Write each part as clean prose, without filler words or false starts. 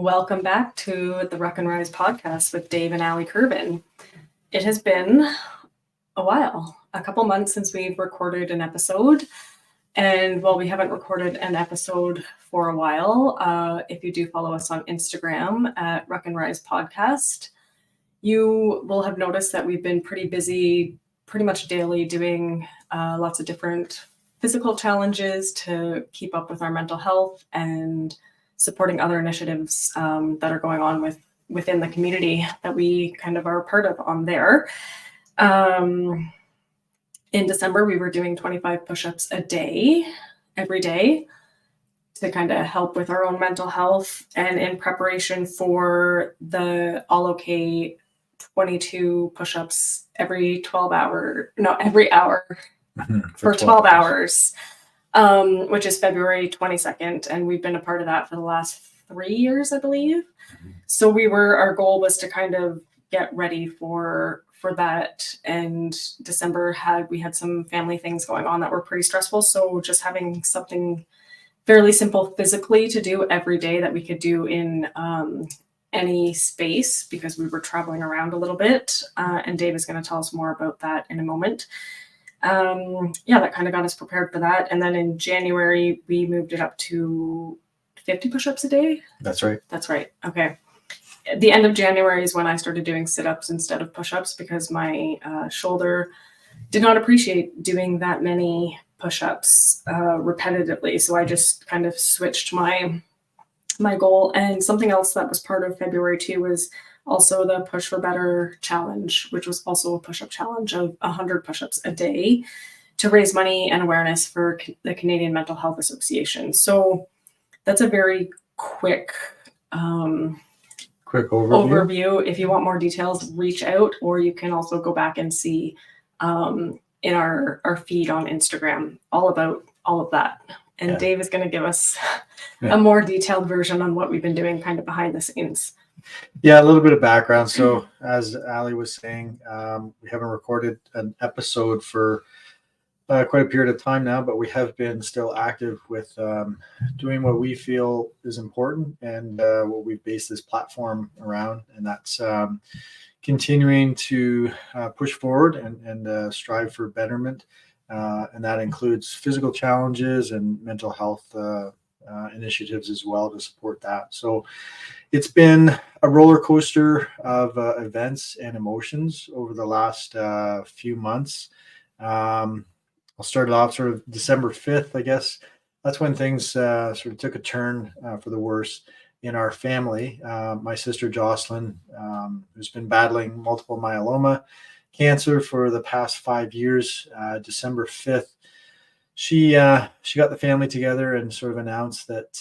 Welcome back to the Ruck and Rise podcast with Dave and Allie Curvin. It has been a while, a couple months since we've recorded an episode. And while we haven't recorded an episode for a while, if you do follow us on Instagram at Ruck and Rise Podcast, you will have noticed that we've been pretty busy, pretty much daily, doing lots of different physical challenges to keep up with our mental health and supporting other initiatives that are going on within the community that we kind of are a part of on there. In December, we were doing 25 push-ups a day, every day, to kind of help with our own mental health, and in preparation for the All Okay 22 push-ups every hour for 12 hours. Which is February 22nd. And we've been a part of that for the last 3 years, I believe. So our goal was to kind of get ready for that. And December we had some family things going on that were pretty stressful. So just having something fairly simple physically to do every day that we could do in any space, because we were traveling around a little bit. And Dave is going to tell us more about that in a moment. That kind of got us prepared for that. And then in January, we moved it up to 50 push-ups a day. That's right. Okay. At the end of January is when I started doing sit-ups instead of push-ups, because my shoulder did not appreciate doing that many push-ups repetitively. So I just kind of switched my goal. And something else that was part of February too was also the Push for Better challenge, which was also a push-up challenge of 100 push-ups a day to raise money and awareness for the Canadian Mental Health Association. So that's a very quick overview. If you want more details, reach out, or you can also go back and see in our feed on Instagram all about all of that. And Dave is going to give us a more detailed version on what we've been doing kind of behind the scenes. Yeah, a little bit of background. So as Allie was saying, we haven't recorded an episode for quite a period of time now, but we have been still active with doing what we feel is important and what we've based this platform around. And that's continuing to push forward and strive for betterment. And that includes physical challenges and mental health initiatives as well to support that. So it's been a roller coaster of events and emotions over the last few months. I'll start it off sort of December 5th, I guess. That's when things sort of took a turn for the worse in our family. My sister Jocelyn, who's been battling multiple myeloma cancer for the past 5 years, December 5th, she got the family together and sort of announced that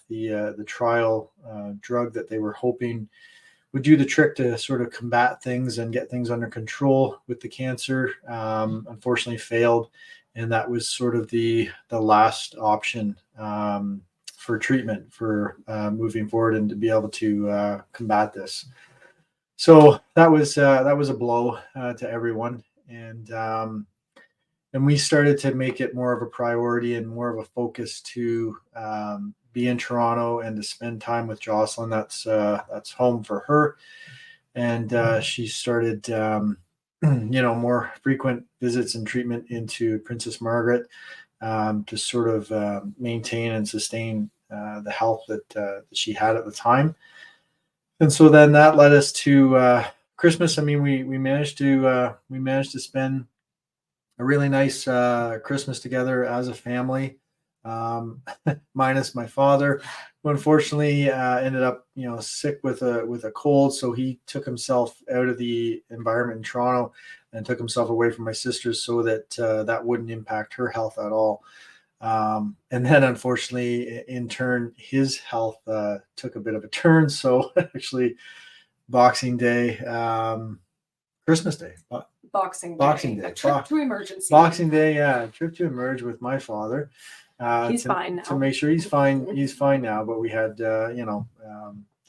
the trial drug that they were hoping would do the trick to sort of combat things and get things under control with the cancer unfortunately failed, and that was sort of the last option for treatment for moving forward and to be able to combat this. So that was a blow to everyone, and we started to make it more of a priority and more of a focus to be in Toronto and to spend time with Jocelyn. That's home for her. And she started, more frequent visits and treatment into Princess Margaret to sort of maintain and sustain the health that she had at the time. And so then that led us to Christmas. I mean, we managed to spend a really nice Christmas together as a family, minus my father, who unfortunately ended up, sick with a cold. So he took himself out of the environment in Toronto and took himself away from my sisters so that that wouldn't impact her health at all. And then unfortunately, in turn, his health took a bit of a turn. So actually, Boxing Day, Christmas Day. Boxing Day. A trip to emergency. Boxing Day, yeah. A trip to emerge with my father. He's fine now. To make sure he's fine. He's fine now. But we had,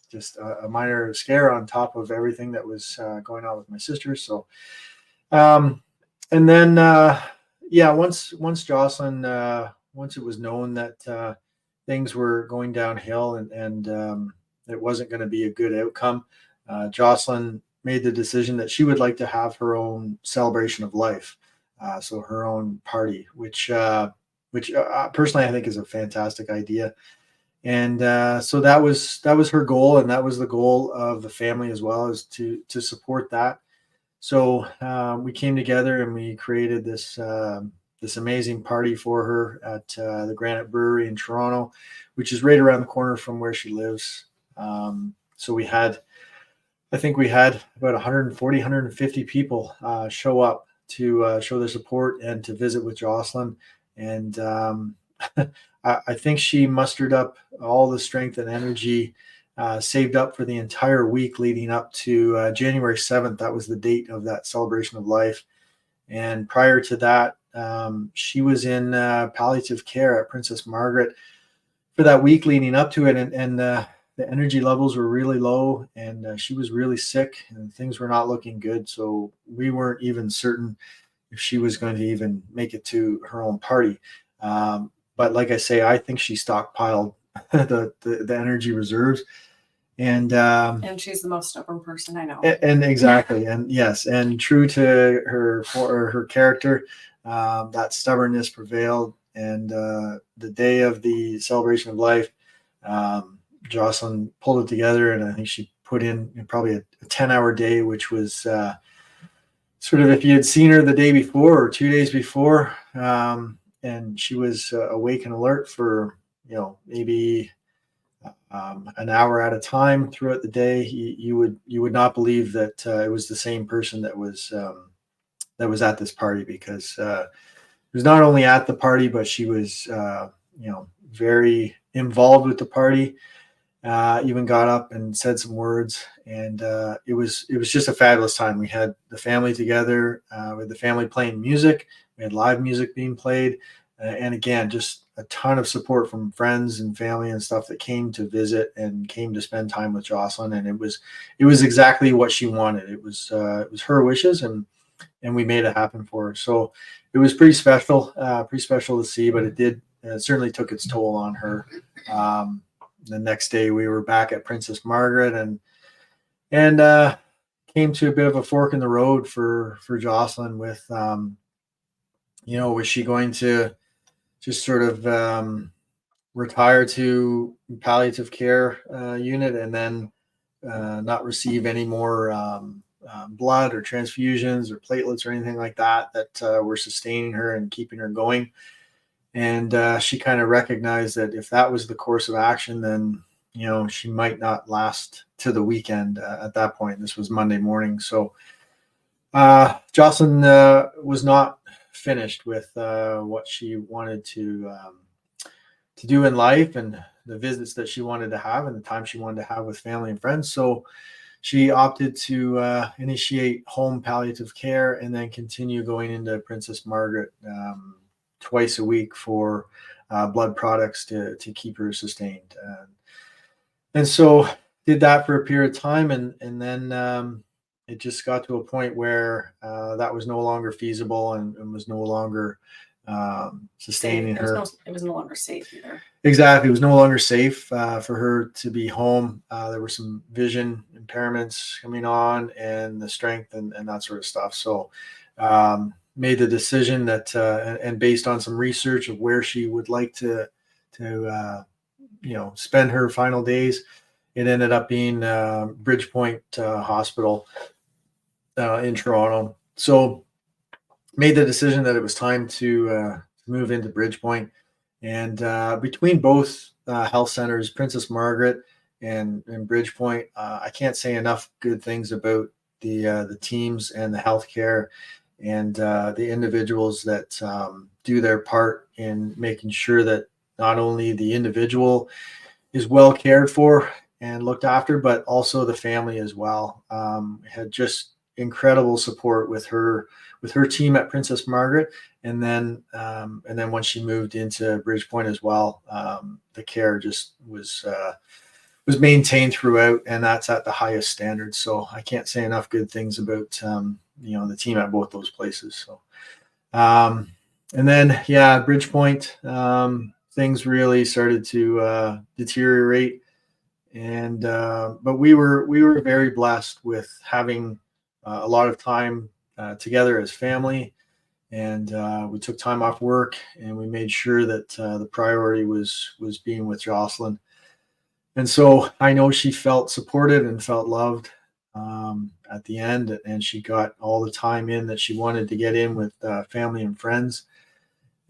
just a minor scare on top of everything that was going on with my sister. So, and then, once Jocelyn, once it was known that things were going downhill and it wasn't going to be a good outcome. Jocelyn made the decision that she would like to have her own celebration of life, so her own party, which personally I think is a fantastic idea. And so that was her goal, and that was the goal of the family as well, is to support that. So we came together and we created this amazing party for her at the Granite Brewery in Toronto, which is right around the corner from where she lives. So I think we had about 140, 150 people show up to show their support and to visit with Jocelyn. And I think she mustered up all the strength and energy saved up for the entire week leading up to January 7th. That was the date of that celebration of life. And prior to that, she was in palliative care at Princess Margaret for that week leading up to it. And the energy levels were really low, and she was really sick, and things were not looking good. So we weren't even certain if she was going to even make it to her own party. But like I say, I think she stockpiled the energy reserves. And she's the most stubborn person I know. And exactly, and yes, and true to her character, that stubbornness prevailed. And the day of the celebration of life, Jocelyn pulled it together, and I think she put in probably a 10-hour day, which was sort of, if you had seen her the day before or 2 days before, and she was awake and alert for maybe an hour at a time throughout the day, you would not believe that it was the same person that was at this party, because she was not only at the party, but she was very involved with the party. Even got up and said some words, and it was just a fabulous time. We had the family together, with the family playing music. We had live music being played, and again, just a ton of support from friends and family and stuff that came to visit and came to spend time with Jocelyn. And it was exactly what she wanted. It was her wishes, and we made it happen for her. So it was pretty special to see, but it certainly took its toll on her. The next day we were back at Princess Margaret, and came to a bit of a fork in the road for Jocelyn with, was she going to just sort of retire to palliative care unit and then not receive any more blood or transfusions or platelets or anything like that were sustaining her and keeping her going. And she kind of recognized that if that was the course of action, then she might not last to the weekend at that point. This was Monday morning. So Jocelyn was not finished with what she wanted to do in life, and the visits that she wanted to have, and the time she wanted to have with family and friends. So she opted to initiate home palliative care and then continue going into Princess Margaret twice a week for blood products to keep her sustained. And so did that for a period of time, and then it just got to a point where that was no longer feasible and was no longer sustaining her. It was no longer safe either. Exactly. It was no longer safe for her to be home. There were some vision impairments coming on, and the strength and that sort of stuff. So made the decision that, and based on some research of where she would like to spend her final days, it ended up being Bridgepoint Hospital in Toronto. So made the decision that it was time to move into Bridgepoint. And between both health centers, Princess Margaret and Bridgepoint, I can't say enough good things about the teams and the healthcare and the individuals that do their part in making sure that not only the individual is well cared for and looked after, but also the family as well. Had just incredible support with her team at Princess Margaret, and then when she moved into Bridgepoint as well, the care just was maintained throughout, and that's at the highest standards. So I can't say enough good things about the team at both those places. So and then Bridgepoint, things really started to deteriorate, And but we were very blessed with having a lot of time together as family, and we took time off work, and we made sure that the priority was being with Jocelyn. And so I know she felt supported and felt loved at the end, and she got all the time in that she wanted to get in with family and friends.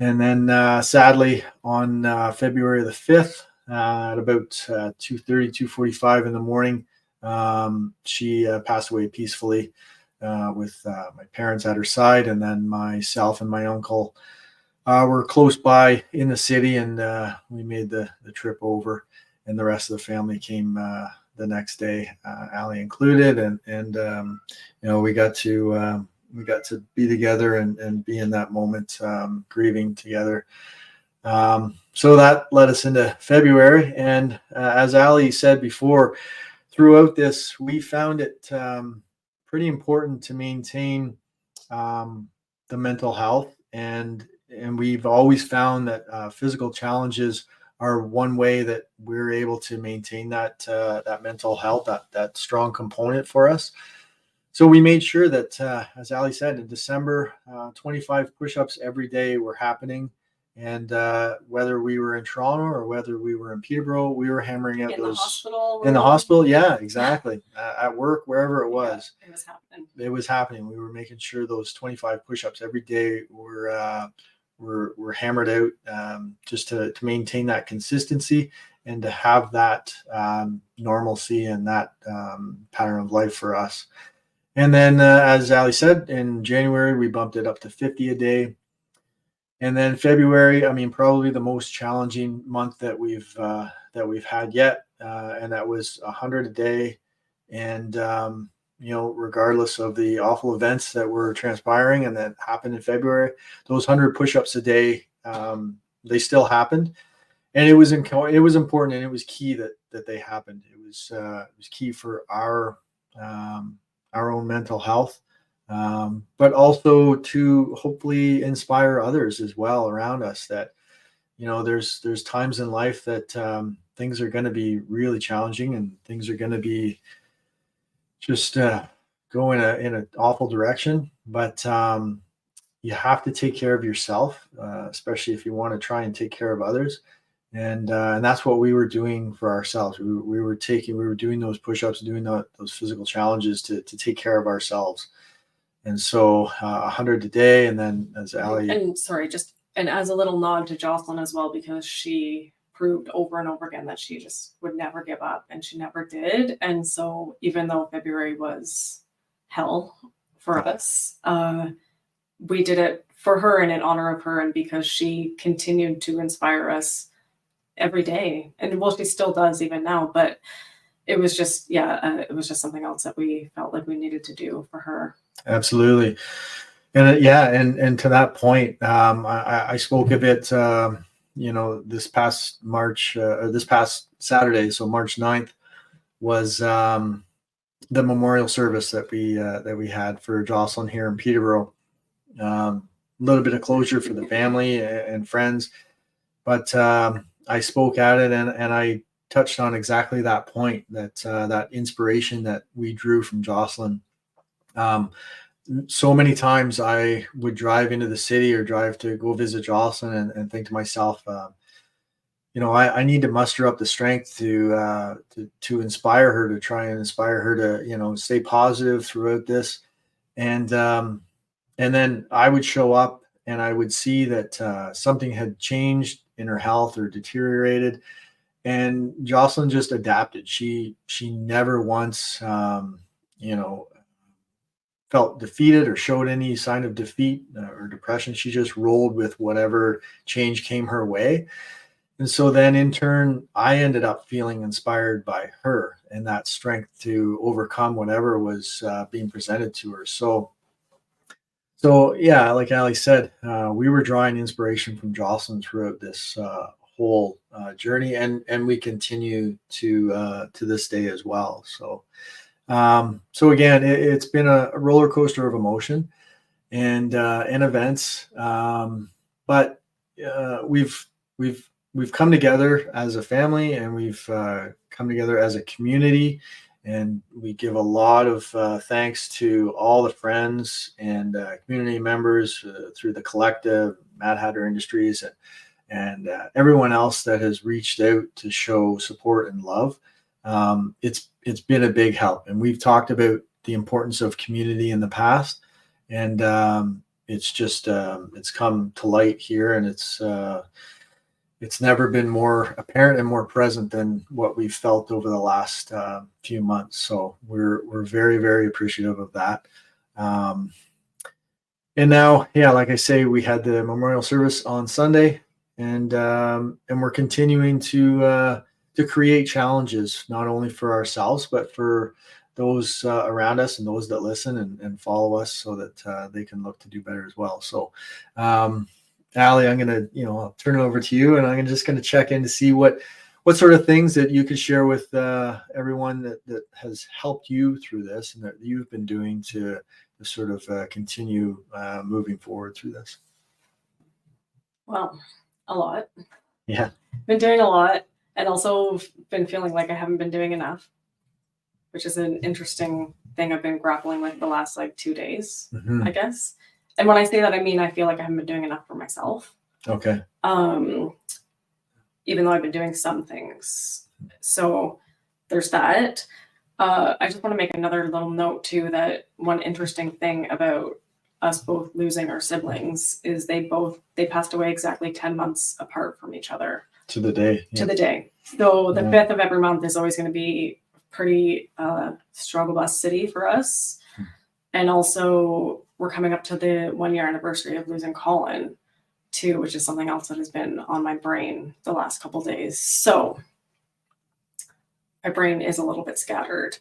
And then sadly, on February the 5th, at about 2:30, 2:45 in the morning, she passed away peacefully with my parents at her side. And then myself and my uncle were close by in the city, and we made the trip over. And the rest of the family came the next day, Allie included. And we got to be together and be in that moment, grieving together. So that led us into February. And as Allie said before, throughout this, we found it pretty important to maintain the mental health. And we've always found that physical challenges are one way that we're able to maintain that mental health, that strong component for us. So we made sure that, as Ali said, in December, 25 push-ups every day were happening. And whether we were in Toronto or whether we were in Peterborough, we were hammering out in those the hospital. in the hospital. Yeah, exactly. At work, wherever it was, it was happening. It was happening. We were making sure those 25 push-ups every day were hammered out, just to maintain that consistency and to have that normalcy and that pattern of life for us. And then, as Ali said, in January, we bumped it up to 50 a day. And then February, I mean, probably the most challenging month that we've had yet, and that was 100 a day. And regardless of the awful events that were transpiring and that happened in February, those 100 push-ups a day, they still happened, and it was important, and it was key that they happened. It was key for our own mental health, but also to hopefully inspire others as well around us that, there's times in life that things are going to be really challenging, and things are going to be just go in an awful direction. But you have to take care of yourself, especially if you want to try and take care of others. And that's what we were doing for ourselves. We were doing those push-ups, doing those physical challenges to take care of ourselves. And so 100 a day, and then as Ali and as a little nod to Jocelyn as well, because she proved over and over again that she just would never give up, and she never did. And so even though February was hell for us, we did it for her and in honor of her, and because she continued to inspire us every day. And well, she still does even now, but it was just it was just something else that we felt like we needed to do for her. Absolutely. And and to that point, I spoke of it this past March, or this past Saturday, so March 9th was the memorial service that we had for Jocelyn here in Peterborough. A little bit of closure for the family and friends, but I spoke at it, and I touched on exactly that point, that inspiration that we drew from Jocelyn. So many times I would drive into the city or drive to go visit Jocelyn and think to myself, I need to muster up the strength to inspire her, to try and inspire her to, stay positive throughout this. And then I would show up and I would see that something had changed in her health or deteriorated. And Jocelyn just adapted. She never once, felt defeated or showed any sign of defeat or depression. She just rolled with whatever change came her way. And so then in turn, I ended up feeling inspired by her and that strength to overcome whatever was being presented to her. So yeah, like Ali said, we were drawing inspiration from Jocelyn throughout this whole journey, and we continue to this day as well. So again, it's been a roller coaster of emotion and events, but we've we've come together as a family, and we've come together as a community, and we give a lot of thanks to all the friends and community members through the collective, Mad Hatter Industries, and everyone else that has reached out to show support and love. It's been a big help, and we've talked about the importance of community in the past, and it's just it's come to light here, and it's never been more apparent and more present than what we've felt over the last few months. So we're very, very appreciative of that. And now, yeah, like I say, we had the memorial service on Sunday, and we're continuing to create challenges, not only for ourselves, but for those around us and those that listen and follow us, so that they can look to do better as well. So, Allie, I'm gonna, I'll turn it over to you, and I'm just gonna check in to see what sort of things that you could share with everyone that has helped you through this, and that you've been doing to sort of continue moving forward through this. Well, a lot. Yeah. Been doing a lot, and also been feeling like I haven't been doing enough, which is an interesting thing I've been grappling with the last 2 days, Mm-hmm. I guess. And when I say that, I mean I feel like I haven't been doing enough for myself. Okay. Even though I've been doing some things. So there's that. I just want to make another little note too, that one interesting thing about us both losing our siblings is they passed away exactly 10 months apart from each other. To the day. Yeah. To the day. So the 5th of every month is always going to be pretty struggle bus city for us. And also we're coming up to the 1-year anniversary of losing Colin too, which is something else that has been on my brain the last couple of days. So my brain is a little bit scattered,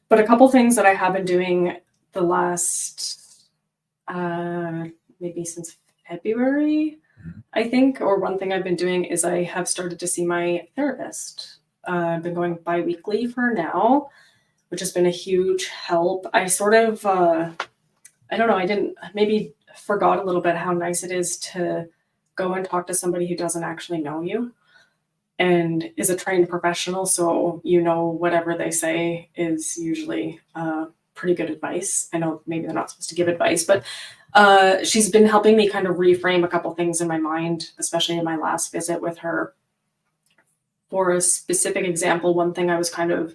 but a couple things that I have been doing the last maybe since February, I think, or one thing I've been doing is I have started to see my therapist. I've been going bi-weekly for now, which has been a huge help. I sort of, I don't know, I didn't, maybe forgot a little bit how nice it is to go and talk to somebody who doesn't actually know you and is a trained professional. So, whatever they say is usually pretty good advice. I know maybe they're not supposed to give advice, but she's been helping me kind of reframe a couple things in my mind, especially in my last visit with her. For a specific example, one thing I was kind of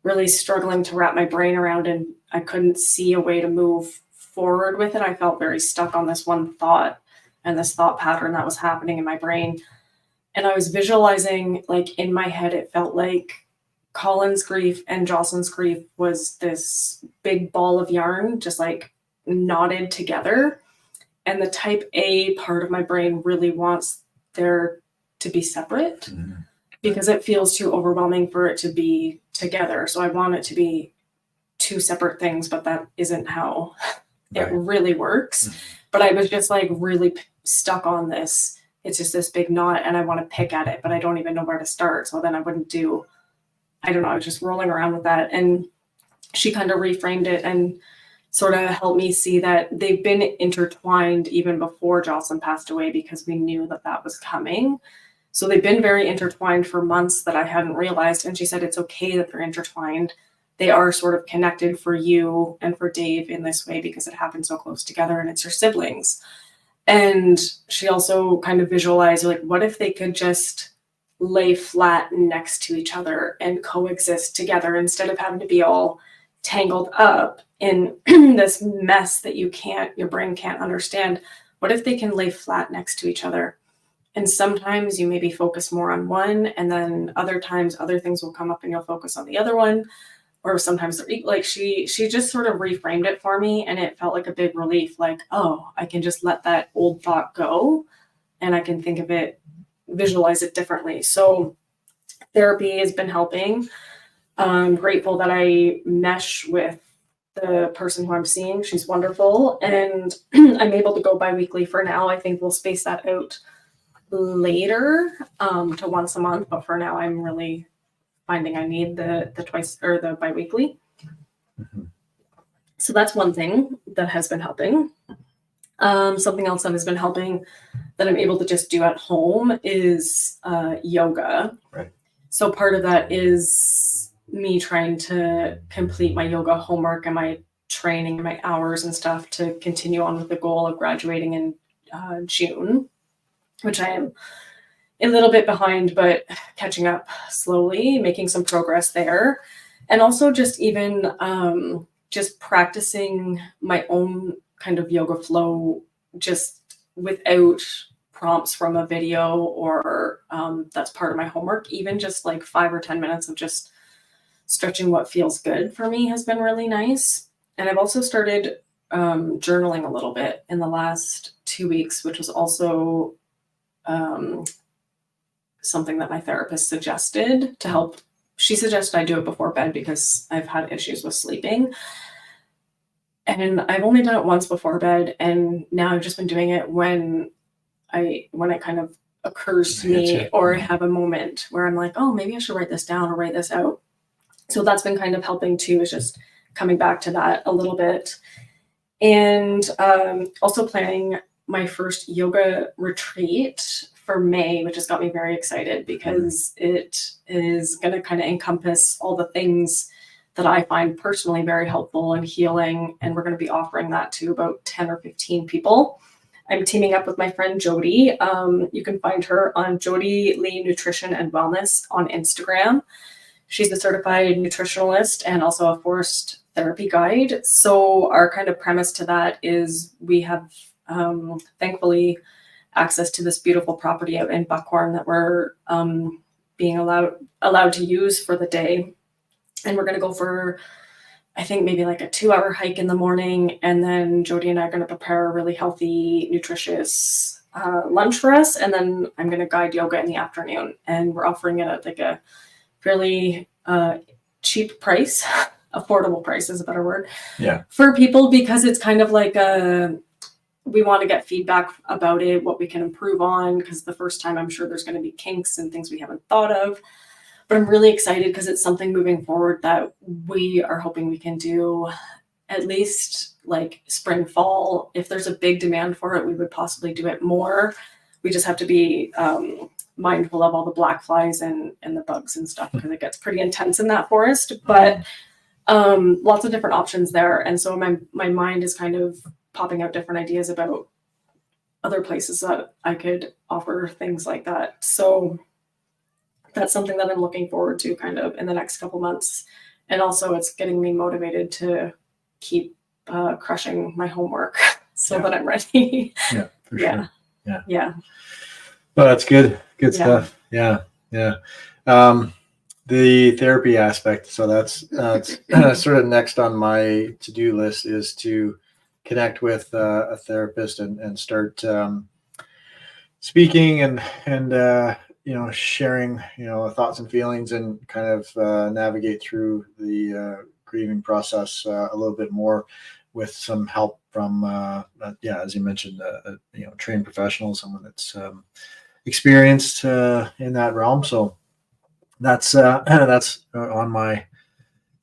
really struggling to wrap my brain around, and I couldn't see a way to move forward with it. I felt very stuck on this one thought and this thought pattern that was happening in my brain. And I was visualizing, in my head, it felt like Colin's grief and Jocelyn's grief was this big ball of yarn, just knotted together. And the type A part of my brain really wants there to be separate. Mm-hmm. Because it feels too overwhelming for it to be together. So I want it to be two separate things, but that isn't how it really works. Mm-hmm. But I was just really stuck on this. It's just this big knot, and I want to pick at it, but I don't even know where to start. So then I wouldn't do, I don't know, I was just rolling around with that. And she kind of reframed it and sort of helped me see that they've been intertwined even before Jocelyn passed away, because we knew that that was coming. So they've been very intertwined for months that I hadn't realized. And she said, it's okay that they're intertwined. They are sort of connected for you and for Dave in this way because it happened so close together, and it's your siblings. And she also kind of visualized, what if they could just lay flat next to each other and coexist together instead of having to be all tangled up in this mess that your brain can't understand. What if they can lay flat next to each other? And sometimes you maybe focus more on one, and then other times other things will come up and you'll focus on the other one. Or sometimes they're she just sort of reframed it for me, and it felt like a big relief. Oh, I can just let that old thought go, and I can think of it, visualize it differently. So therapy has been helping. I'm grateful that I mesh with the person who I'm seeing. She's wonderful, and I'm able to go bi-weekly for now. I think we'll space that out later to once a month, but for now I'm really finding I need the twice or the bi-weekly. Mm-hmm. So that's one thing that has been helping. Something else that has been helping, that I'm able to just do at home is yoga. Right. So part of that is me trying to complete my yoga homework and my training and my hours and stuff to continue on with the goal of graduating in June, which I am a little bit behind, but catching up slowly, making some progress there. And also just even just practicing my own kind of yoga flow just without prompts from a video or that's part of my homework. Even just like 5 or 10 minutes of just stretching what feels good for me has been really nice. And I've also started journaling a little bit in the last 2 weeks, which was also something that my therapist suggested to help. She suggested I do it before bed because I've had issues with sleeping. And I've only done it once before bed, and now I've just been doing it when it kind of occurs to me, or I have a moment where I'm like, oh, maybe I should write this down or write this out. So that's been kind of helping too, is just coming back to that a little bit. And also planning my first yoga retreat for May, which has got me very excited because it is going to kind of encompass all the things that I find personally very helpful and healing. And we're going to be offering that to about 10 or 15 people. I'm teaming up with my friend Jody. You can find her on Jody Lee Nutrition and Wellness on Instagram. She's a certified nutritionalist and also a forced therapy guide. So our kind of premise to that is we have thankfully access to this beautiful property out in Buckhorn that we're being allowed to use for the day. And we're going to go for, I think, maybe like a 2-hour hike in the morning. And then Jody and I are going to prepare a really healthy, nutritious lunch for us. And then I'm going to guide yoga in the afternoon. And we're offering it at like a fairly cheap price. Affordable price is a better word. Yeah. For people, because it's kind of like we want to get feedback about it, what we can improve on, because the first time I'm sure there's going to be kinks and things we haven't thought of. But I'm really excited because it's something moving forward that we are hoping we can do at least like spring, fall. If there's a big demand for it, we would possibly do it more. We just have to be mindful of all the black flies and the bugs and stuff because it gets pretty intense in that forest. But lots of different options there. And so my mind is kind of popping out different ideas about other places that I could offer things like that. So that's something that I'm looking forward to kind of in the next couple months. And also it's getting me motivated to keep crushing my homework so that I'm ready. Yeah, for sure. Yeah. Well, that's good. Good stuff. Yeah. The therapy aspect. So that's sort of next on my to-do list is to connect with a therapist and start speaking and sharing, thoughts and feelings and kind of navigate through the grieving process a little bit more with some help from, as you mentioned, trained professional, someone that's experienced in that realm. So that's on my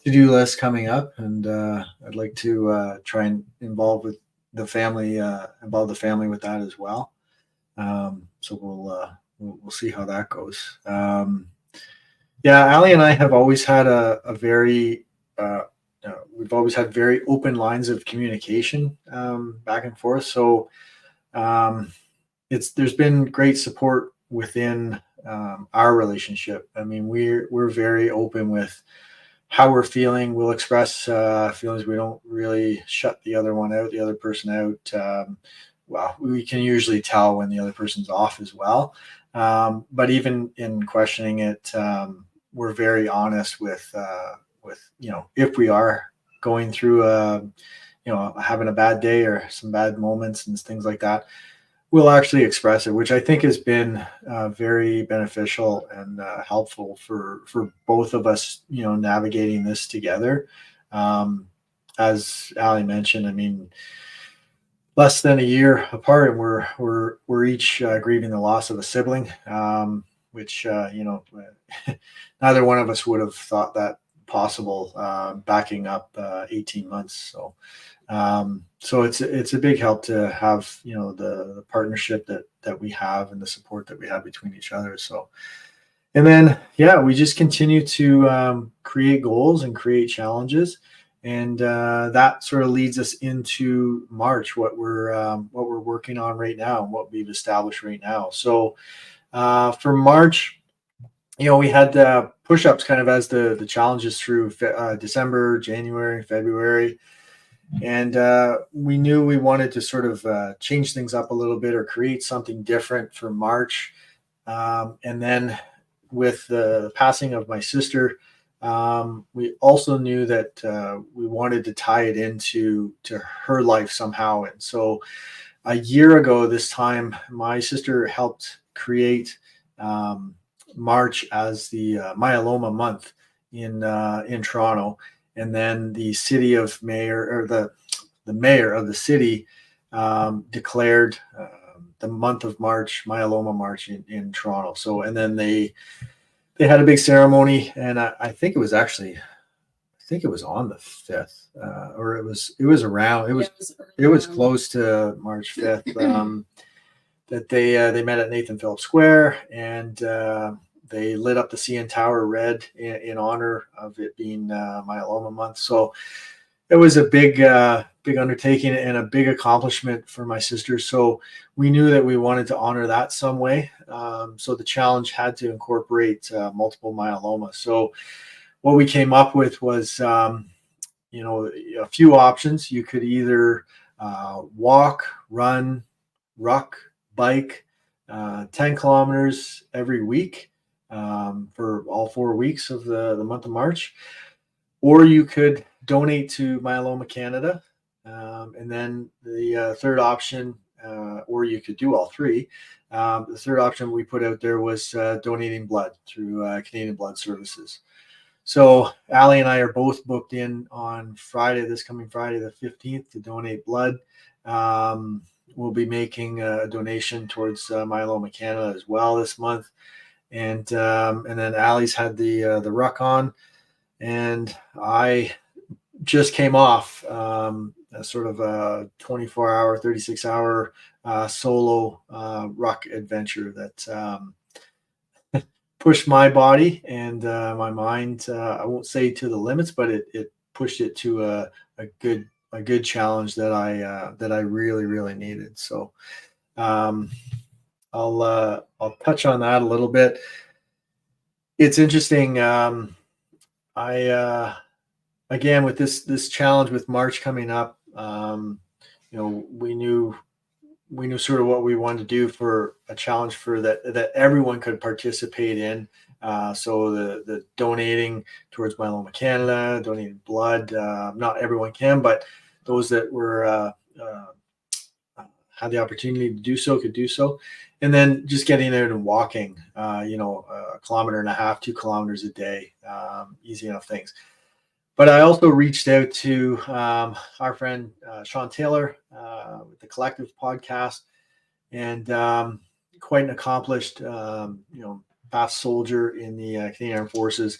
to-do list coming up, and I'd like to try and involve the family with that as well. So we'll see how that goes. Ali and I have always had we've always had very open lines of communication back and forth. So there's been great support within our relationship. I mean, we're very open with how we're feeling. We'll express feelings. We don't really shut the other person out. Well, we can usually tell when the other person's off as well. But even in questioning it, we're very honest with if we are going through having a bad day or some bad moments and things like that, we'll actually express it, which I think has been very beneficial and helpful for both of us, navigating this together. As Ali mentioned, I mean, less than a year apart, and we're each grieving the loss of a sibling, which neither one of us would have thought that possible, backing up 18 months. So it's a big help to have, the partnership that we have and the support that we have between each other. So, and then, we just continue to create goals and create challenges. And that sort of leads us into March, what we're working on right now and what we've established right now. So for March, we had push-ups kind of as the challenges through December, January, February. And we knew we wanted to sort of change things up a little bit or create something different for March. And then with the passing of my sister, we also knew that we wanted to tie it into her life somehow. And so a year ago this time, my sister helped create March as the myeloma month in Toronto. And then the city of mayor, or the mayor of the city, declared the month of March Myeloma March in Toronto. So, and then they had a big ceremony, and I think it was on the 5th, or it was around. It was close to March 5th. That they met at Nathan Phillips Square, and they lit up the CN Tower red in honor of it being Myeloma Month. So it was a big undertaking and a big accomplishment for my sister. So we knew that we wanted to honor that some way. So the challenge had to incorporate multiple myeloma. So what we came up with was, a few options. You could either walk, run, ruck, bike 10 kilometers every week for all 4 weeks of the month of March, or you could donate to Myeloma Canada. And then the third option, or you could do all three. The third option we put out there was donating blood through Canadian Blood Services. So Allie and I are both booked in on this coming Friday, the 15th, to donate blood. We'll be making a donation towards Myeloma Canada as well this month. And then Allie's had the ruck on, and I just came off a sort of a 24-hour, 36-hour solo ruck adventure that pushed my body and my mind. I won't say to the limits, but it pushed it to a good challenge that I really, really needed. So I'll touch on that a little bit. It's interesting. Again, with this challenge with March coming up, we knew sort of what we wanted to do for a challenge for that everyone could participate in. So the donating towards Myeloma Canada, donating blood, not everyone can, but those that were had the opportunity to do so could do so. And then just getting out and walking, a 1.5 kilometers, 2 kilometers a day, easy enough things. But I also reached out to our friend Sean Taylor with the Collective podcast, and quite an accomplished, past soldier in the Canadian Armed Forces,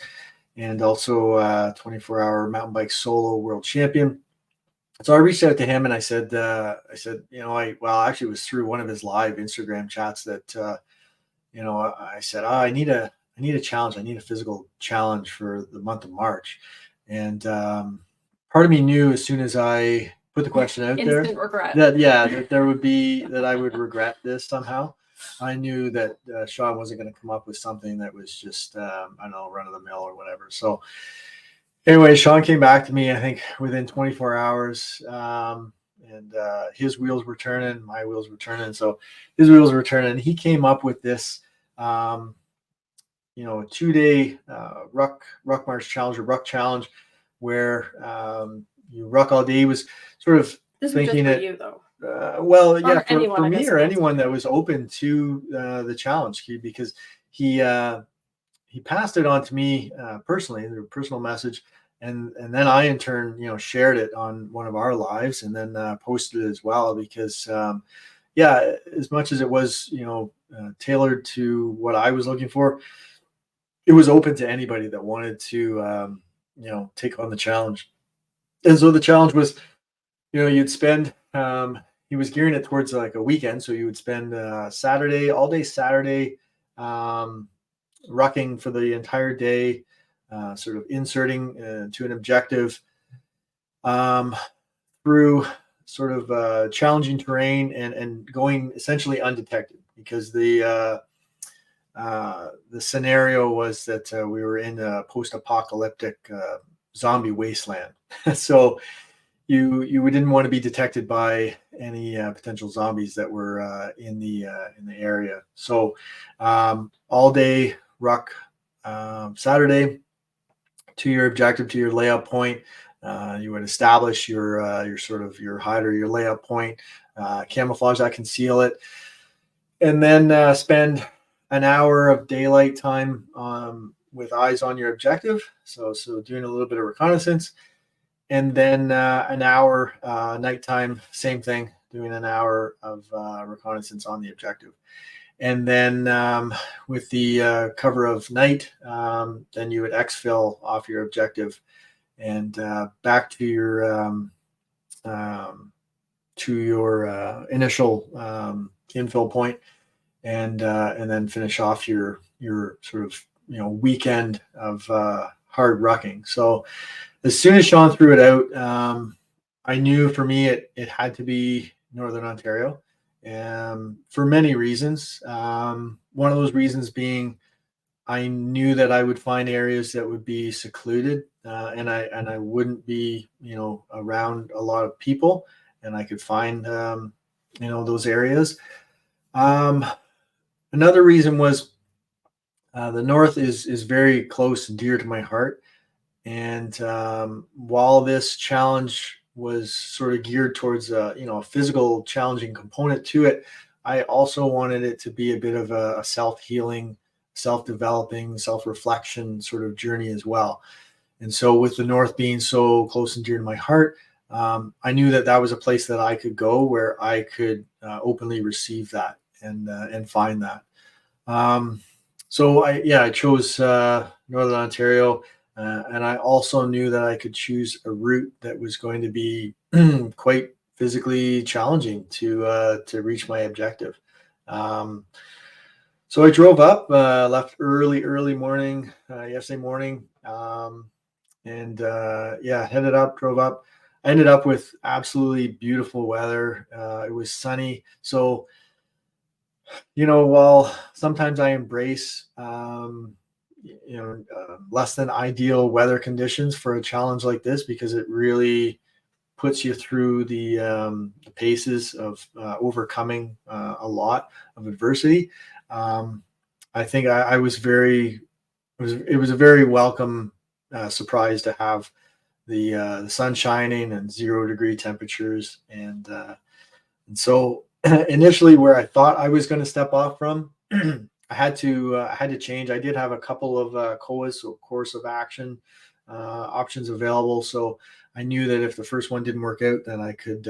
and also 24-hour mountain bike solo world champion. So I reached out to him and I said, actually it was through one of his live Instagram chats that, I said, I need a challenge. I need a physical challenge for the month of March. And part of me knew as soon as I put the question out there regret. that I would regret this somehow. I knew that Sean wasn't going to come up with something that was just, run of the mill or whatever. So anyway, Sean came back to me, I think within 24 hours, and his wheels were turning, my wheels were turning. So his wheels were turning. He came up with this, 2-day ruck march challenge, or ruck challenge, where you ruck all day. He was sort of this thinking was just for you, though. For me or anyone that was open to the challenge, because he passed it on to me personally, through a personal message, and then I in turn shared it on one of our lives, and then posted it as well, because as much as it was tailored to what I was looking for, it was open to anybody that wanted to take on the challenge. And so the challenge was, you'd spend, he was gearing it towards like a weekend. So you would spend Saturday, all day Saturday, rucking for the entire day, sort of inserting to an objective through sort of challenging terrain and going essentially undetected, because the scenario was that we were in a post-apocalyptic zombie wasteland. So you didn't want to be detected by any potential zombies that were in the area. So all day ruck Saturday to your objective, to your layout point. You would establish your sort of your hide or your layout point, camouflage that, conceal it, and then spend an hour of daylight time with eyes on your objective. So doing a little bit of reconnaissance, and then an hour nighttime, same thing, doing an hour of reconnaissance on the objective. And then with the cover of night, then you would exfil off your objective and back to your initial infill point, and then finish off your sort of weekend of hard rucking. So as soon as Sean threw it out, I knew for me it had to be Northern Ontario, for many reasons. One of those reasons being I knew that I would find areas that would be secluded, and I wouldn't be around a lot of people, and I could find those areas. Another reason was the north is very close and dear to my heart. And while this challenge was sort of geared towards a physical challenging component to it, I also wanted it to be a bit of a self-healing, self-developing, self-reflection sort of journey as well. And so with the north being so close and dear to my heart, I knew that was a place that I could go where I could openly receive that and find that. So I chose Northern Ontario. And I also knew that I could choose a route that was going to be quite physically challenging to reach my objective. So I drove up, left early morning, yesterday morning, and drove up. I ended up with absolutely beautiful weather. It was sunny. So, while sometimes I embrace less than ideal weather conditions for a challenge like this, because it really puts you through the paces of overcoming a lot of adversity. I think I was it was a very welcome surprise to have the sun shining and 0-degree temperatures, and so initially where I thought I was going to step off from, I had to change. I did have a couple of COAs, so course of action options available. So I knew that if the first one didn't work out, then I could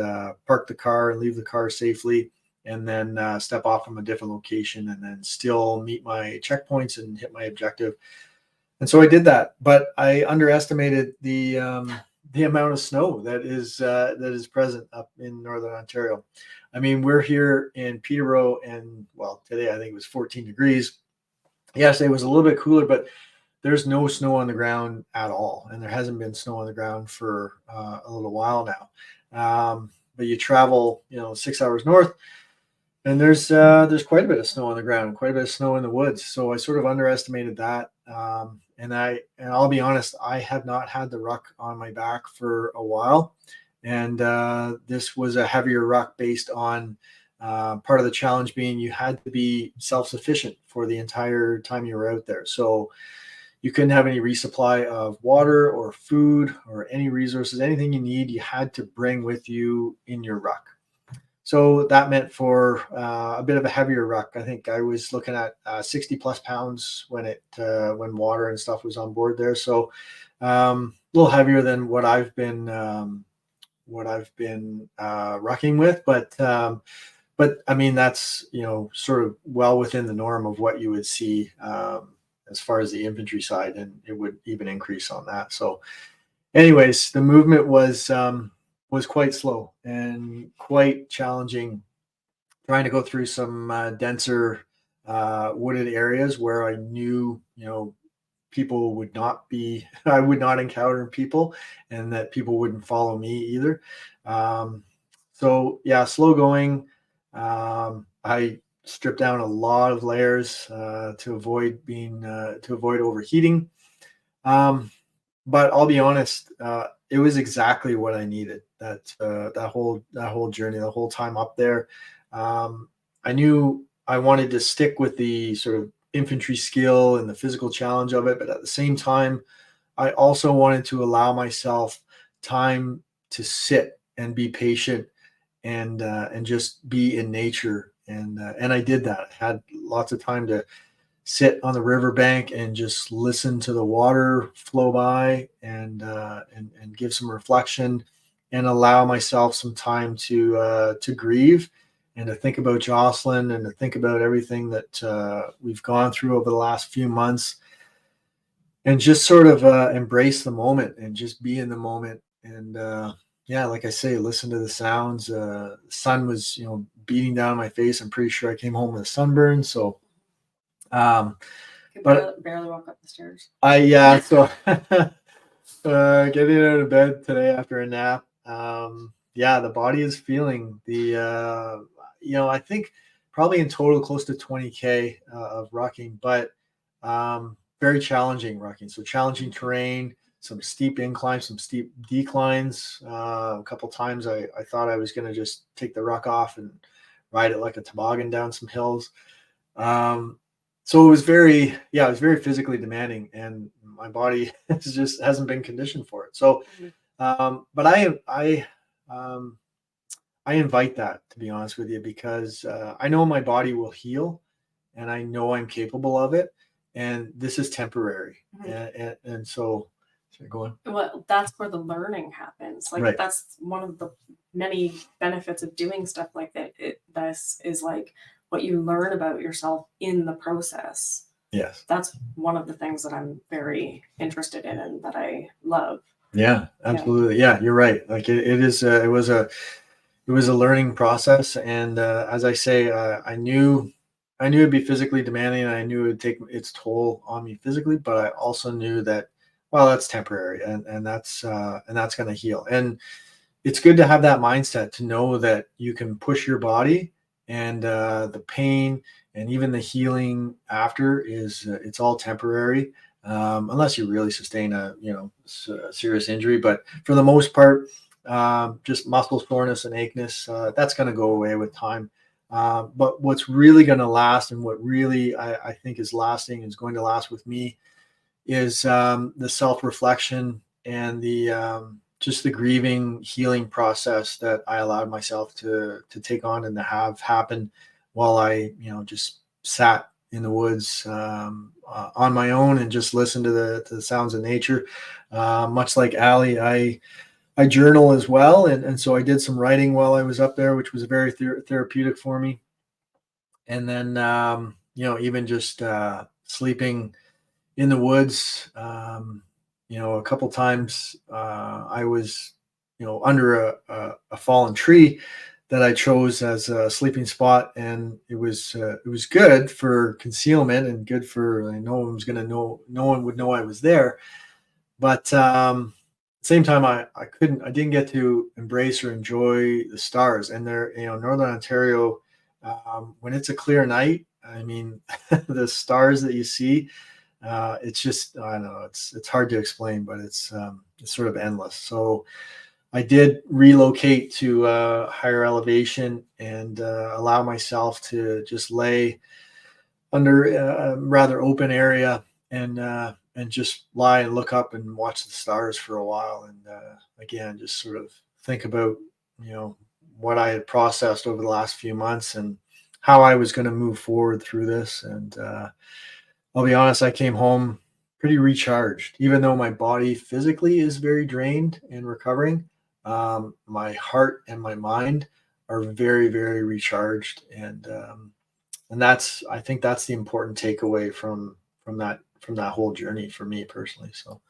park the car and leave the car safely, and then step off from a different location, and then still meet my checkpoints and hit my objective. And so I did that, but I underestimated the amount of snow that is present up in Northern Ontario. I mean, we're here in Peterborough, and today I think it was 14 degrees. Yesterday it was a little bit cooler, but there's no snow on the ground at all, and there hasn't been snow on the ground for a little while now. But you travel, 6 hours north, and there's quite a bit of snow on the ground, quite a bit of snow in the woods. So I sort of underestimated that. And I'll be honest, I have not had the ruck on my back for a while. And this was a heavier ruck based on part of the challenge being you had to be self-sufficient for the entire time you were out there. So you couldn't have any resupply of water or food or any resources, anything you need, you had to bring with you in your ruck. So that meant for a bit of a heavier ruck. I think I was looking at 60 plus pounds when water and stuff was on board there. So a little heavier than what I've been rucking with, but I mean that's sort of well within the norm of what you would see as far as the infantry side, and it would even increase on that. So anyways, the movement was quite slow and quite challenging, trying to go through some denser wooded areas where I knew, people would not be, I would not encounter people, and that people wouldn't follow me either. So yeah, slow going. I stripped down a lot of layers to avoid overheating. Um, but I'll be honest, it was exactly what I needed. That whole journey, the whole time up there. I knew I wanted to stick with the sort of infantry skill and the physical challenge of it, but at the same time, I also wanted to allow myself time to sit and be patient and just be in nature. And I did that. I had lots of time to sit on the riverbank and just listen to the water flow by, and give some reflection, and allow myself some time to grieve and to think about Jocelyn, and to think about everything that we've gone through over the last few months, and just sort of embrace the moment and just be in the moment. And yeah, like I say, listen to the sounds. The sun was, beating down my face. I'm pretty sure I came home with a sunburn. So um, Could but barely walk up the stairs. so getting out of bed today after a nap. Yeah, the body is feeling I think probably in total close to 20K of rucking, but very challenging rucking. So challenging terrain, some steep inclines, some steep declines. A couple times I thought I was going to just take the ruck off and ride it like a toboggan down some hills. So it was very physically demanding, and my body just hasn't been conditioned for it. So, but um, I invite that, to be honest with you, because I know my body will heal, and I know I'm capable of it, and this is temporary. And so go on. Well, that's where the learning happens. Like Right. that's one of the many benefits of doing stuff like that. This is like what you learn about yourself in the process. Yes. That's one of the things that I'm very interested in and that I love. Yeah, absolutely. Yeah, you're right. Like it was a learning process, and as I say, I knew it'd be physically demanding, and I knew it would take its toll on me physically, but I also knew that, well, that's temporary, and that's going to heal. And it's good to have that mindset, to know that you can push your body, and the pain and even the healing after it's all temporary, unless you really sustain a serious injury. But for the most part, just muscle soreness and acheness, that's going to go away with time. But what's really going to last, and what really I think is going to last with me, is the self-reflection and the just the grieving healing process that I allowed myself to take on and to have happen while I just sat in the woods on my own and just listened to the sounds of nature. Much like Allie, I journal as well, and so I did some writing while I was up there, which was very therapeutic for me. And then even just sleeping in the woods. A couple times I was, under a fallen tree that I chose as a sleeping spot, and it was good for concealment and good for, no one would know I was there. But same time, I didn't get to embrace or enjoy the stars. And they're, Northern Ontario, when it's a clear night, I mean, the stars that you see, it's just, I don't know, it's hard to explain, but it's sort of endless. So I did relocate to higher elevation, and allow myself to just lay under a rather open area, and just lie and look up and watch the stars for a while. And again, just sort of think about, what I had processed over the last few months, and how I was going to move forward through this. And I'll be honest, I came home pretty recharged, even though my body physically is very drained and recovering. My heart and my mind are very, very recharged, and I think that's the important takeaway from that whole journey for me personally. So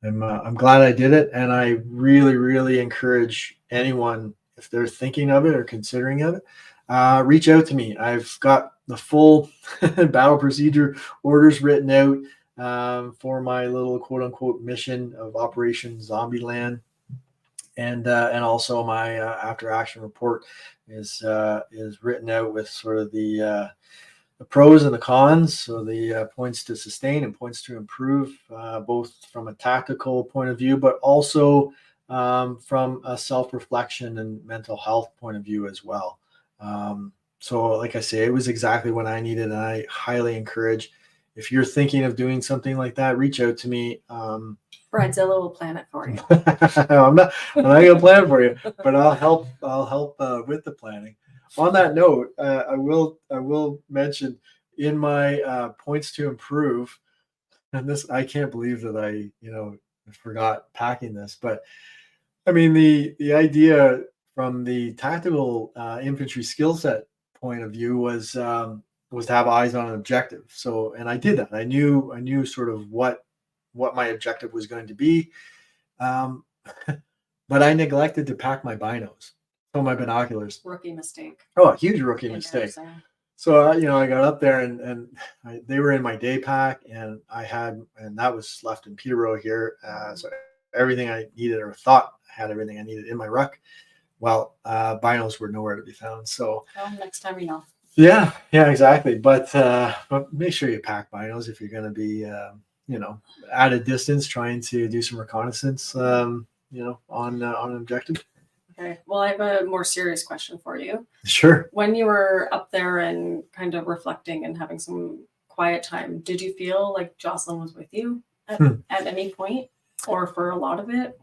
I'm glad I did it, and I really, really encourage anyone, if they're thinking of it or considering of it, reach out to me. I've got the full battle procedure orders written out for my little quote unquote mission of Operation Zombieland, and also my after action report is written out with sort of the pros and the cons, so the points to sustain and points to improve, both from a tactical point of view, but also from a self-reflection and mental health point of view as well. So like I say, it was exactly what I needed, and I highly encourage, if you're thinking of doing something like that, reach out to me. Bridezilla will plan it for you. I'm not gonna plan for you, but I'll help with the planning. On that note, I will mention in my points to improve, and this, I can't believe that I forgot packing this, but I mean the idea from the tactical infantry skill set point of view was to have eyes on an objective. So, and I did that. I knew sort of what my objective was going to be, but I neglected to pack my binos. Oh, my binoculars. Rookie mistake. Oh, a huge rookie mistake. So, I got up there and they were in my day pack, and that was left in Peterborough here. So everything I needed, or thought I had everything I needed, in my ruck. Well, binos were nowhere to be found. So next time you know. Yeah, exactly. But make sure you pack binos if you're going to be, at a distance trying to do some reconnaissance, on an objective. Okay. Well, I have a more serious question for you. Sure. When you were up there and kind of reflecting and having some quiet time, did you feel like Jocelyn was with you at any point, or for a lot of it?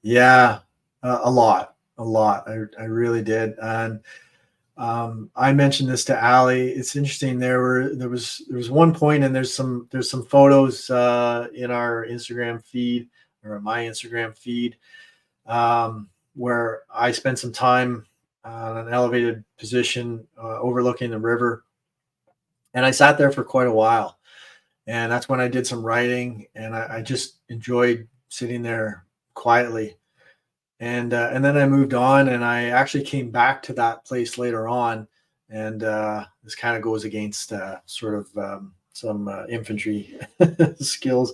Yeah, a lot. I really did. And I mentioned this to Allie. It's interesting. There was one point, and there's some photos in our Instagram feed, or my Instagram feed, where I spent some time on an elevated position overlooking the river, and I sat there for quite a while. And that's when I did some writing, and I just enjoyed sitting there quietly. And then I moved on, and I actually came back to that place later on. And this kind of goes against sort of some infantry skills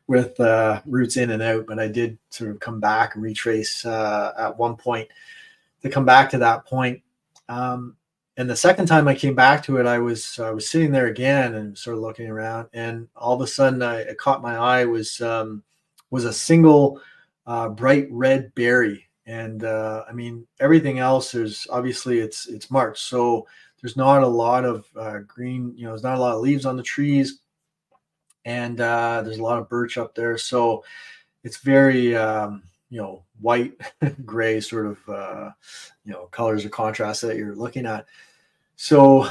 with routes in and out. But I did sort of come back and retrace at one point to come back to that point. And the second time I came back to it, I was sitting there again and sort of looking around, and all of a sudden it caught my eye was a single bright red berry. And I mean, everything else, there's obviously it's March, so there's not a lot of green, there's not a lot of leaves on the trees, and there's a lot of birch up there, so it's very white gray sort of colors or contrast that you're looking at. So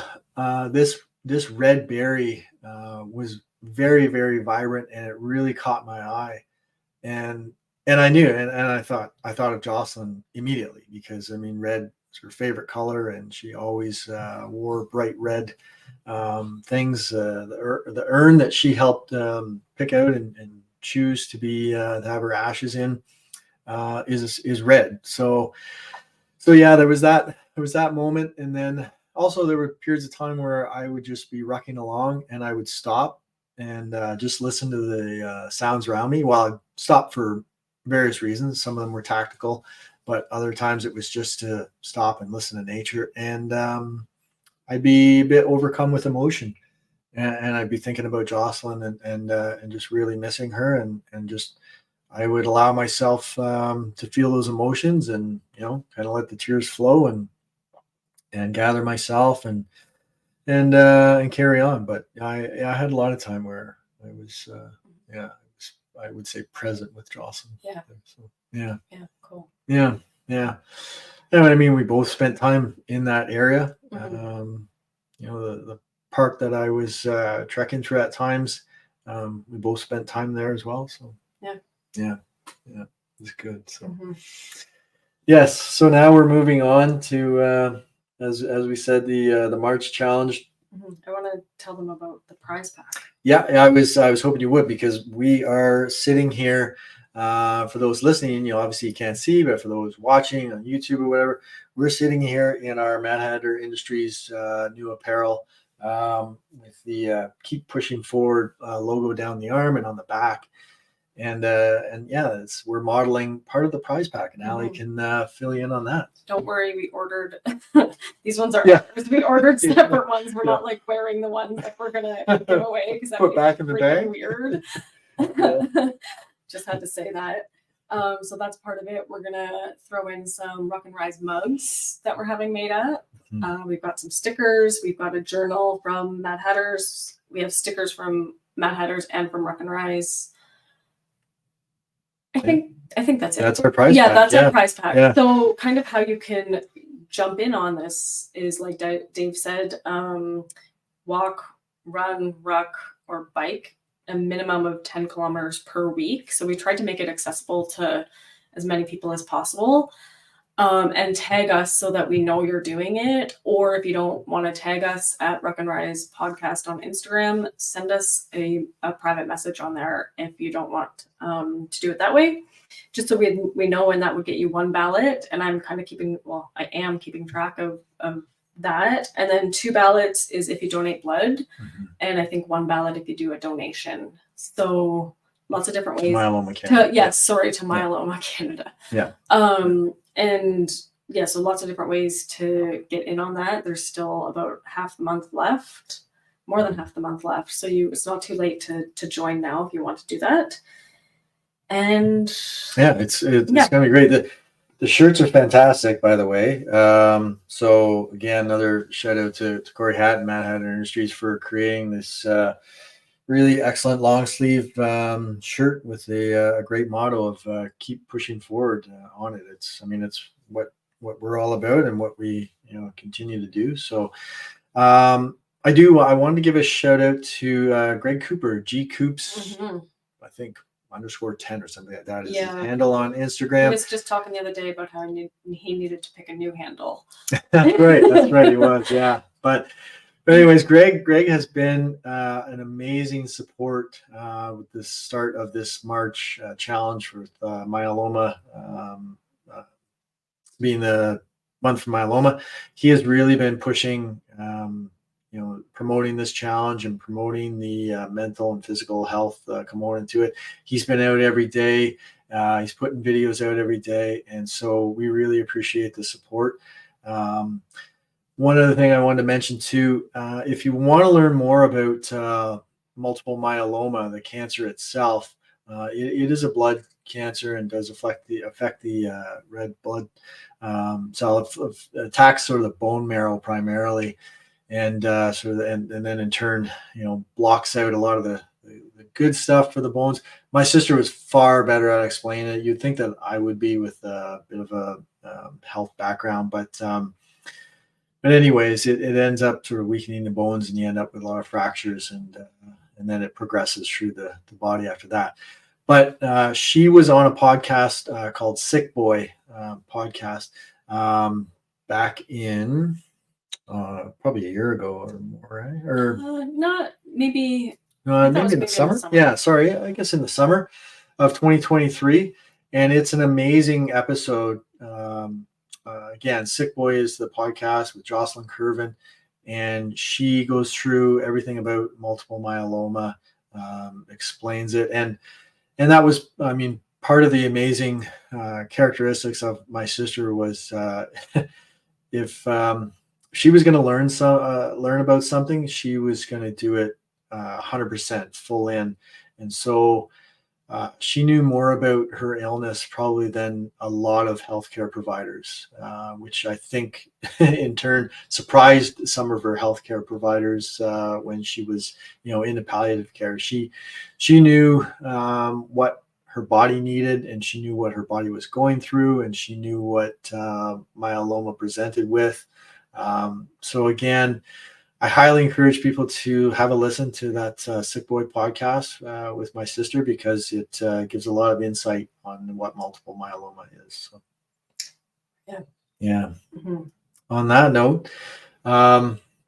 this red berry was very, very vibrant, and it really caught my eye. And I knew, and I thought of Jocelyn immediately, because I mean, red is her favorite color, and she always wore bright red things. The urn that she helped pick out and choose to have her ashes in is red. So yeah, there was that moment, and then also there were periods of time where I would just be rucking along, and I would stop and just listen to the sounds around me. Well, I'd stop for various reasons. Some of them were tactical, but other times it was just to stop and listen to nature. And I'd be a bit overcome with emotion, and I'd be thinking about Jocelyn and just really missing her, and just I would allow myself to feel those emotions, and kind of let the tears flow, and gather myself and carry on. But I had a lot of time where I was I would say present with Jocelyn. Yeah. So, yeah. Yeah. Cool. Yeah. Yeah. I mean, we both spent time in that area. Mm-hmm. The park that I was trekking through at times, we both spent time there as well. So yeah, it's good. So yes. So now we're moving on to as we said, the March challenge. I want to tell them about the prize pack. Yeah, I was hoping you would, because we are sitting here. For those listening, obviously you can't see, but for those watching on YouTube or whatever, we're sitting here in our Mad Hatter Industries new apparel, with the "Keep Pushing Forward" logo down the arm and on the back. And yeah, we're modeling part of the prize pack, and Allie can fill you in on that. Don't worry, we ordered these ones are Yeah. ours. We ordered separate ones. We're Yeah. not like wearing the ones that we're gonna give away because that Put would be back in the bag. weird. Just had to say that. So that's part of it. We're gonna throw in some Rock and Rise mugs that we're having made up. We've got some stickers. We've got a journal from Mad Hatters. We have stickers from Mad Hatters and from Rock and Rise. I think that's it. That's our prize pack. That's our prize pack. Yeah. So kind of how you can jump in on this is like Dave said, walk, run, ruck, or bike a minimum of 10 kilometers per week. So we tried to make it accessible to as many people as possible. And tag us so that we know you're doing it. Or if you don't want to tag us at Rock and Rise Podcast on Instagram, send us a private message on there if you don't want to do it that way. Just so we know, and that would get you one ballot. And I'm kind of I am keeping track of that. And then 2 ballots is if you donate blood. And I think 1 ballot if you do a donation. So lots of different ways. Myeloma Canada. To Myeloma Canada. Yeah. And yeah, so lots of different ways to get in on that. There's still about half the month left, more than half the month left. So it's not too late to join now if you want to do that. And yeah, it's gonna be great. The shirts are fantastic, by the way. So again, another shout out to Corey Hatt and Mad Hatter Industries for creating this really excellent long sleeve shirt with a great motto of "Keep Pushing Forward" on it. It's what we're all about and what we continue to do. So I wanted to give a shout out to Greg Cooper, G Coops, I think _10 or something like that is his handle on Instagram. He was just talking the other day about how he needed to pick a new handle. That's right. He was, yeah. But anyways, Greg has been an amazing support with the start of this March challenge with myeloma, being the month for myeloma. He has really been pushing, promoting this challenge and promoting the mental and physical health component to it. He's been out every day. He's putting videos out every day. And so we really appreciate the support. One other thing I wanted to mention too, if you want to learn more about multiple myeloma, the cancer itself, it is a blood cancer and does affect the red blood cell. It attacks sort of the bone marrow primarily, and and then in turn, blocks out a lot of the good stuff for the bones. My sister was far better at explaining it. You'd think that I would be with a bit of a health background, but anyways, it ends up sort of weakening the bones, and you end up with a lot of fractures, and then it progresses through the body after that. But she was on a podcast called Sick Boy podcast back in probably a year ago or more, right? Or not maybe. Maybe in the summer. Yeah, sorry. I guess in the summer of 2023, and it's an amazing episode. Again, Sick Boy is the podcast with Jocelyn Curvin, and she goes through everything about multiple myeloma, explains it, and that was, part of the amazing characteristics of my sister was if she was going to learn about something, she was going to do it 100% full in, and so she knew more about her illness probably than a lot of healthcare providers, which I think in turn surprised some of her healthcare providers when she was, into palliative care. She knew what her body needed, and she knew what her body was going through, and she knew what myeloma presented with. So again, I highly encourage people to have a listen to that Sick Boy podcast with my sister, because it gives a lot of insight on what multiple myeloma is. So, yeah. Mm-hmm. On that note,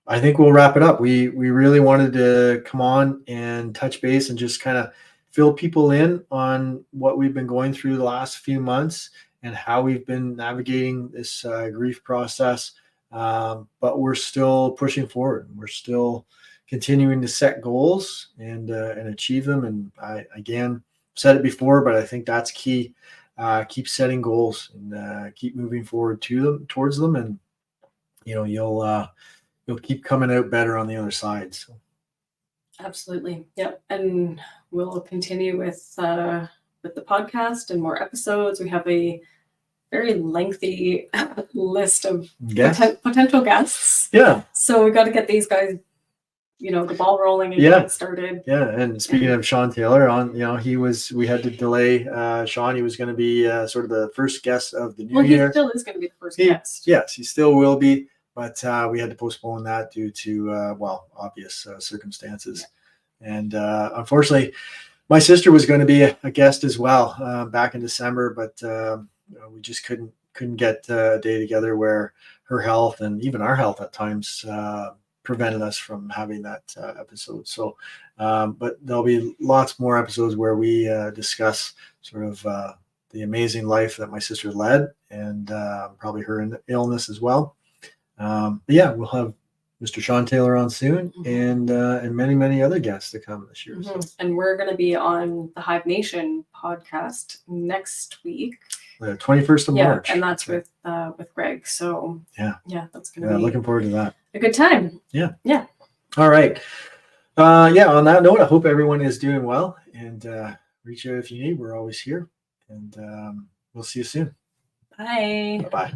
I think we'll wrap it up. We really wanted to come on and touch base and just kind of fill people in on what we've been going through the last few months and how we've been navigating this grief process. But we're still pushing forward. We're still continuing to set goals and achieve them. And I, again, said it before, but I think that's key. Keep setting goals and keep moving forward towards them. And, you'll keep coming out better on the other side. So. Absolutely. Yep. And we'll continue with the podcast and more episodes. We have a very lengthy list of potential guests. Yeah. So we got to get these guys, the ball rolling and get started. Yeah. And speaking of Sean Taylor, we had to delay Sean. He was going to be sort of the first guest of the new year. He still is going to be the first guest. Yes, he still will be. But we had to postpone that due to, obvious circumstances. Yeah. And unfortunately, my sister was going to be a guest as well back in December, but we just couldn't get a day together where her health and even our health at times prevented us from having that episode. So, but there'll be lots more episodes where we discuss sort of the amazing life that my sister led and probably her illness as well. But yeah, we'll have Mr. Sean Taylor on soon, and many, many other guests to come this year. So. And we're going to be on the Hive Nation podcast next week, the 21st of March, and that's with Greg. So yeah, that's going to be looking forward to that. A good time. Yeah. All right. On that note, I hope everyone is doing well, and reach out if you need. We're always here, and we'll see you soon. Bye. Bye.